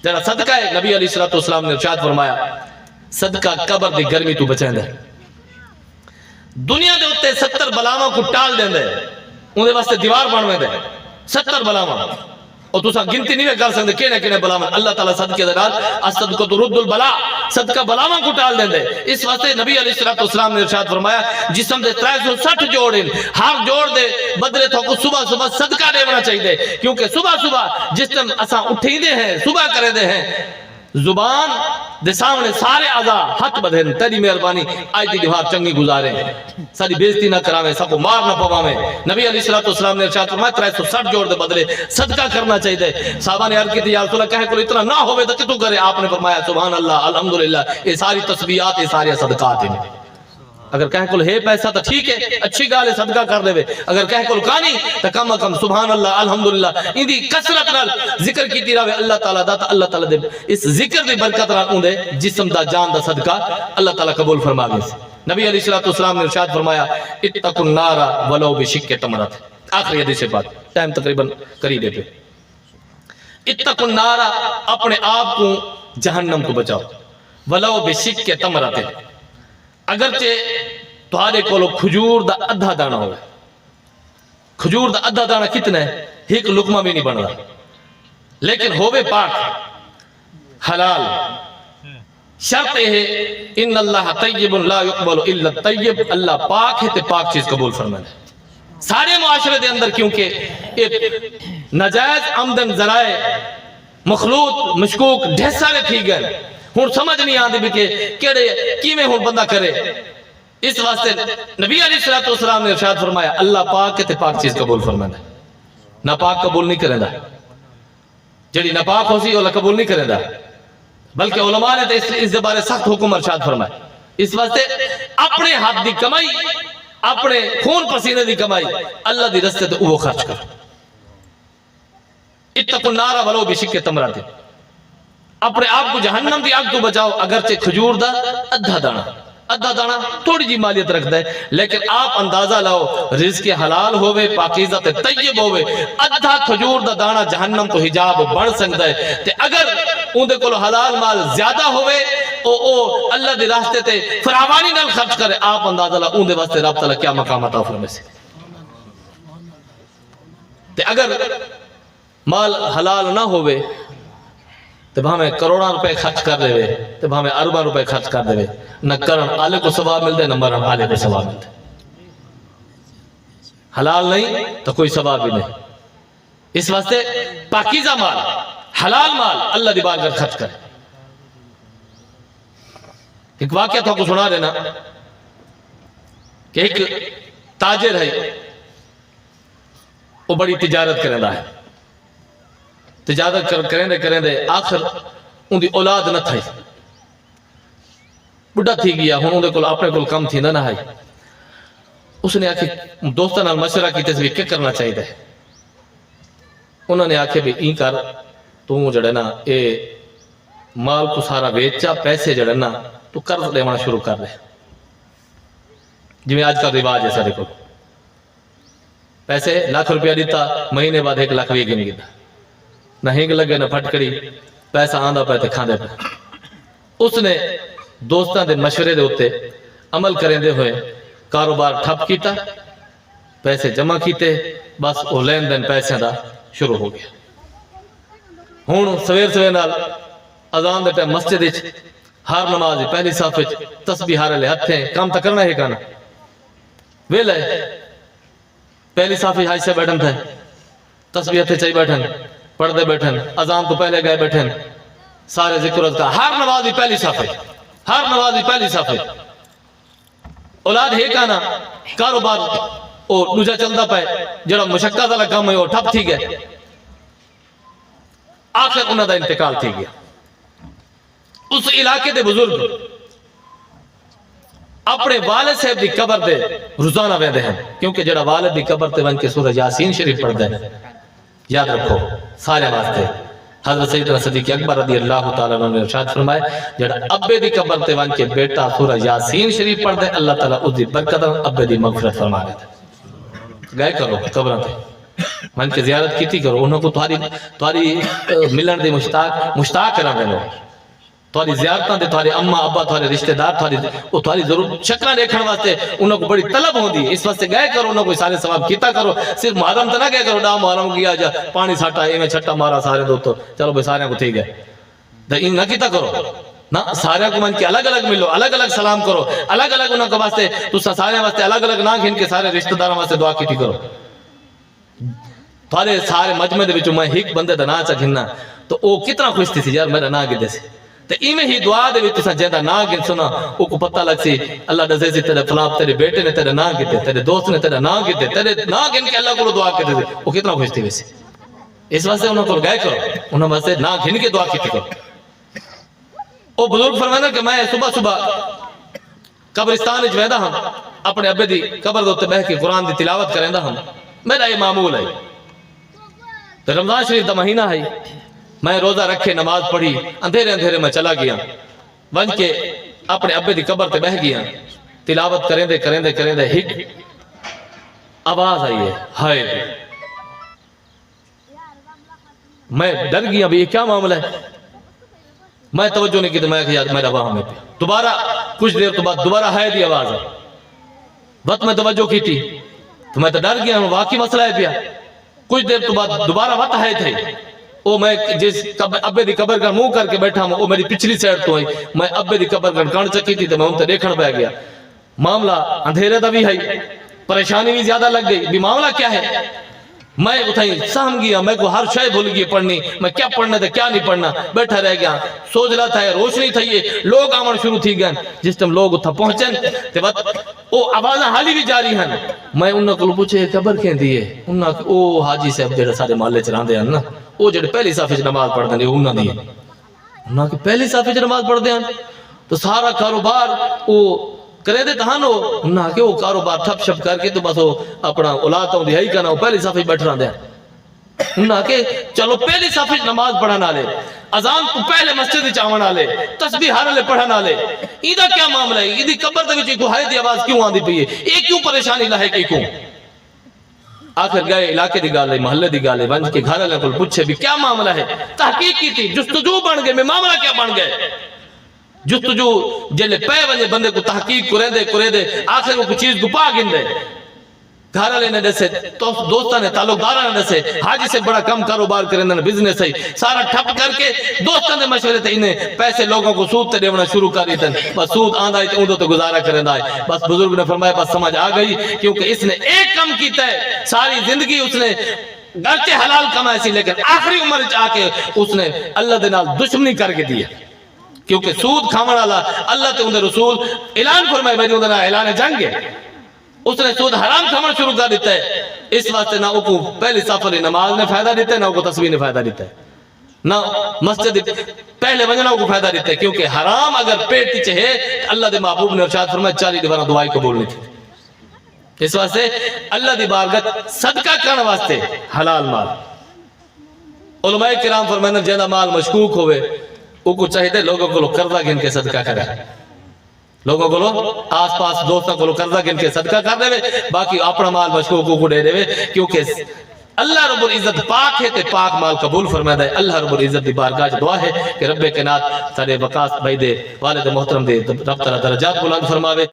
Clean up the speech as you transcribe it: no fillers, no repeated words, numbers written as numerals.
جڑا صدقہ ہے نبی علیہ السلام نے ارشاد فرمایا صدقہ قبر دی گرمی تو بچائیں دے دنیا دے ہوتے 70 بلاواں کو ٹال دیں دے انہیں واسطے دیوار بنویں دے 70 بلاواں اور تو گنتی نہیں کر سکتے کینے بلاواں اللہ تعالیٰ صدقے دے نال الصدقہ رد البلا صدقہ بلاواں کو ٹال دیں دے اس واسطے نبی علیہ السلام نے ارشاد فرمایا جسم دے 360 جوڑ ہیں ہر جوڑ دے بدلے تو کو صبح صبح صدقہ دے ہونا چاہیے کیونکہ صبح صبح جس ٹائم اساں اٹھی دے ہیں صبح کرے دے ہیں زبان دے سامنے سارے اعضاء ہاتھ بدھن تیری مہربانی آج دی دیوار چنگی گزارے ساری بےزتی نہ کراویں سب کو مار نہ پواویں نبی علیہ السلام نے ارشاد فرمایا 360 جوڑ دے بدلے صدقہ کرنا چاہیے صحابہ نے عرض کی تھی یا رسول اللہ کہے کو اتنا نہ ہوئے تو کتوں کرے آپ نے فرمایا سبحان اللہ الحمدللہ یہ ساری تسبیحات یہ ساری صدقات ہیں اگر کہے کل ہے پیسہ تو ٹھیک ہے اچھی گال ہے صدقہ کر دے اگر کہے کل کانی تو کم کم سبحان اللہ الحمدللہ ان دی کثرت نال ذکر کیتی رہے اللہ تعالیٰ دا اللہ تعالیٰ دے اس ذکر دی برکت نال اون دے جسم دا جان دا صدقہ اللہ تعالیٰ قبول فرما گئے نبی علیہ السلام نے ارشاد فرمایا اتقوا النار ولو بشق تمرۃ آخری حدیث بات ٹائم تقریباً قریب ہے اتقوا النار اپنے آپ کو جہنم کو بچاؤ ولو بشق تمرۃ اگرچہ تہارے کولو کھجور دا ادھا دانا ہوگا کھجور دا ادھا دانا کتنا ہے ایک لقمہ بھی نہیں بن رہا لیکن ہوئے پاک حلال شرط ہے ان اللہ طیب لا يقبل الا الطیب اللہ پاک ہے تے پاک چیز قبول فرمائے سارے معاشرے دے اندر کیونکہ نجائز آمدن ذرائع مخلوط مشکوک ڈھیر سارے تھی گئے ہون سمجھ نہیں آدھے بھی کہ کیڑے کیمیں ہون بندہ کرے اس واسطے نبی علیہ السلام نے ارشاد فرمایا اللہ پاک کے تے پاک چیز قبول فرمائے ناپاک قبول نہیں کریں دا جڑی ناپاک ہو سی اللہ قبول نہیں کریں دا بلکہ علماء نے اس بارے سخت حکم ارشاد فرمائے اس واسطے اپنے ہاتھ دی کمائی اپنے خون پسینے دی کمائی اللہ دی رستے تے وہ خرچ کر اتقوا النار ولو بشق تمرۃ اپنے آپ کو جہنم دی آگ تو بچاؤ اگرچہ کھجور دا ادھا دانا تھوڑی جی مالیت رکھ دے لیکن آپ اندازہ لاؤ رزق حلال ہوئے پاکیزہ تے طیب ہوئے ادھا کھجور دا دانا جہنم تو حجاب بڑھ سکتا ہے تے اگر ان دے کولو حلال مال زیادہ ہوئے او اللہ دے راستے تے فراوانی نال خرچ کرے آپ اندازہ لاؤ ان دے واسطے رب تعالیٰ کیا مقام عطا فرمائے سے تے اگر مال حلال نہ ہوئے تو ہمیں کروڑاں روپے خرچ کر دے تو ہمیں ارباں روپے خرچ کر دے نہ کرن آلے کو ثواب مل دے نہ مرن آلے کو ثواب مل دے حلال نہیں تو کوئی ثواب بھی نہیں اس واسطے پاکیزہ مال حلال مال اللہ دی بارگاہ خرچ کرے ایک واقعہ تو کو سنا دینا کہ ایک تاجر ہے وہ بڑی تجارت کرنے ہے تجارت کریں دے آخر ان دی اولاد نہ تھائی بڑھا تھی گیا ہوں ان دے کل اپنے کل کم تھی نہ ہے اس نے آکے دوستان المشورہ کی تصویر کیا کرنا چاہیے دے انہوں نے آکے بھی این کر تو جڑے نا اے مال کو سارا بیچا پیسے جڑے نا تو قرض لیوانا شروع کر دے جی میں آج کا رواج ہے سارے کو پیسے لاکھ روپیہ دیتا مہینے بعد 1 لاکھ بھی گن گیا نہ ہنگ لگے نہ پھٹکڑی پیسہ آندہ پہ تے کھاندے پہ اس نے دوستان دے مشورے دے ہوتے عمل کریں دے ہوئے کاروبار ٹھپ کیتا پیسے جمع کیتے بس وہ لین دین پیسے دا شروع ہو گیا ہون سویر نال اذان دے ٹائم مسجد وچ ہر نماز پہلی صف وچ تسبیح ہارے لے ہتھیں کام تا کرنا ہے کانا ویلا ہے پہلی صف وچ ہائی سے بیٹھن تھے تسبیح ہتھے چاہی بیٹھن پڑھ دے بیٹھن اذان تو پہلے گئے بیٹھن سارے ذکر کا ہر نمازی پہلی صف ہے ہر نمازی پہلی صف ہے اولاد ہے کانا کاروبار او دوجا چلتا پائے جڑا مشقت والا کام ہے وہ ٹھپ تھی گئے آخر انہوں دا انتقال تھی گیا اس علاقے دے بزرگ اپنے والد صاحب دی قبر دے روزانہ ویندے ہیں کیونکہ جڑا والد دی قبر تے ون کے سورہ یاسین شریف پڑھ دے یاد رکھو سارے واسطے حضرت سیدنا صدیق اکبر رضی اللہ تعالیٰ نے ارشاد فرمائے جڑا ابے دی قبر تے وان کے بیٹا سورہ یاسین شریف پڑھ دے اللہ تعالیٰ اس دی برکت ابے دی مغفرت فرما دے گئے کرو قبروں تے من کے زیارت کیتی کرو انہوں کو تھواری ملن دے مشتاق کرا دینا تھواری زیارتاں دے تھواری اماں ابا تھواری رشتہ دار تھواری ضرور شکلیں دیکھنے واسطے انہوں کو بڑی طلب ہوندی ہے اس واسطے گئے کرو انہوں کو سارے ثواب کیتا کرو صرف محرم تو نہ گئے کرو ڈا محرم کیا جا پانی ساٹا میں چھٹا مارا سارے دو تو چلو بھائی سارے کو تھی گئے تو نہ کیتا کرو نہ سارے کو من کے الگ الگ ملو الگ الگ سلام کرو الگ الگ انہوں کے واسطے تو سارے واسطے الگ الگ نہ گھن کے سارے رشتہ داروں واسطے دعا کیتی کرو تھوڑے سارے مجمع دے وچوں میں ایک بندے دا نا چا گھننا تو او کتنا خوش تھی یار میرا نا گدے سی تو ایویں ہی دعا دے وچ تساں جیندا نا گن سنا او کو پتہ لگ سی اللہ دے سی تیرے فلاں تیرے بیٹے نے تیرے نا گدے تیرے دوست نے تیرے نا گدے تیرے نا گن کے اللہ کو دعا کیتے سی او کتنا خوش تھی ویسے اس واسطے انہوں کو گئے کرو انہوں واسطے نا گھن کے دعا کیتی کرو او بزرگ فرمانا کہ میں صبح صبح قبرستان وچ ویندا ہاں اپنے ابے دی قبر دے اوتے بیٹھ کے قرآن دی تلاوت کریندا ہاں میرا یہ معمول ہے تو رمضان شریف دا مہینہ ہے میں روزہ رکھے نماز پڑھی اندھیرے اندھیرے میں چلا گیا ون کے اپنے ابے دی قبر تے بہ گیا تلاوت کریندے ہک آواز آئی ہے ہائے میں ڈر گیا بھی یہ کیا معاملہ ہے میں توجہ نہیں کی تو میں کہ یار میرا وہاں میں پہ دوبارہ کچھ دیر تو بعد دوبارہ ہائے دی آواز ہے وقت میں توجہ کی تھی تو میں تو ڈر گیا ہوں واقعی مسئلہ ہے پیا کچھ دیر تو بعد دوبارہ وقت ہے تھے او میں جس ابے دی قبر کا منہ کر کے بیٹھا ہوں او میری پچھلی سائڈ تو ہوئی میں ابے دی قبر کا کان چکی تھی تو میں ان تے دیکھن پہ گیا معاملہ اندھیرے دا بھی ہے پریشانی بھی زیادہ لگ گئی بھی معاملہ کیا ہے میں اتھائی سہم گیا میں کو ہر شے بھول گئی پڑھنی میں کیا پڑھنا تھا کیا نہیں پڑھنا بیٹھا رہ گیا سوچ رہا تھا روشنی تھا یہ لوگ آمن شروع تھی گئے جس ٹائم لوگ اتھا پہنچن تے وقت او آوازاں حالی بھی جاری ہیں میں انہوں کو پوچھے قبر کہیں دیئے انہوں کہ او حاجی صاحب جڑے سارے محلے چران دے ہیں نا او جڑے پہلی صافی چ نماز پڑھ دیں انہوں دیئے انہوں کہ پہلی صافی چ نماز پڑھ دیں تو سارا کاروبار او کرے دے تہانو نہ کہ وہ کاروبار ٹھپ شپ کر کے تو بس وہ اپنا اولاد تو دہائی کرنا وہ پہلی صفحے بیٹھ رہا دیا نہ کہ چلو پہلی صفحے نماز پڑھنا لے اذان تو پہلے مسجد چاونا لے تسبیح ہر لے پڑھنا لے ایدہ کیا معاملہ ہے ایدی قبر دے وچ کو ہائے دی آواز کیوں آندی پئی ہے یہ کیوں پریشانی لہے کی کیوں آخر گئے علاقے دی گالے محلے دی گالے ونج کے گھر والے کو پوچھے بھی کیا معاملہ ہے تحقیق کی تھی جستجو بن گئے میں معاملہ کیا بن گئے جستجو جلے پہ وجہ بندے کو تحقیق کرے دے آخر وہ کچھ چیز کو پا گن دے گھر والے نے جیسے دوستہ نے تعلق دارہ نے جیسے حاجی سے بڑا کم کاروبار کرنے نے بزنس ہے سارا ٹھپ کر کے دوستہ نے مشورے تھے انہیں پیسے لوگوں کو سود تے دیونا شروع کر دیتے بس سود آندھا ہے تو گزارا کرنے ہے بس بزرگ نے فرمایا بس سمجھ آ گئی کیونکہ اس نے ایک کم کیتا ہے ساری زندگی اس نے گرچہ حلال کمائے سی لیکن آخری عمر آ کے اس نے اللہ دے نال دشمنی کر کے دی ہے کیونکہ سود کھامن والا اللہ تے اندر رسول اعلان فرمائے میری اندر اعلان جنگ ہے اس نے سود حرام کھامن شروع کر دیتا ہے اس واسطے نہ کو پہلی سفر نماز نے فائدہ دیتا ہے نہ کو تسبیح نے فائدہ دیتا ہے نہ مسجد پہلے وجنا کو فائدہ دیتا ہے کیونکہ حرام اگر پیٹ پیچھے ہے اللہ دے محبوب نے ارشاد فرمایا 40 دیوارہ دعائی قبول نہیں تھی اس واسطے اللہ دی بارگاہ صدقہ کرنے واسطے حلال مال علماء کرام فرمائے جینا مال مشکوک ہوئے وہ کو چاہیے لوگوں کو قرضہ گن کے صدقہ کرے لوگوں کو آس پاس دوستوں کو قرضہ گن کے صدقہ کر دے باقی اپنا مال مشکوکوں کو دے دے کیونکہ اللہ رب العزت پاک ہے تے پاک مال قبول فرما دے اللہ رب العزت دی بارگاہ دعا ہے کہ رب کائنات سارے وقاص بھائی دے والد محترم دے رب تعالی درجات بلند فرماوے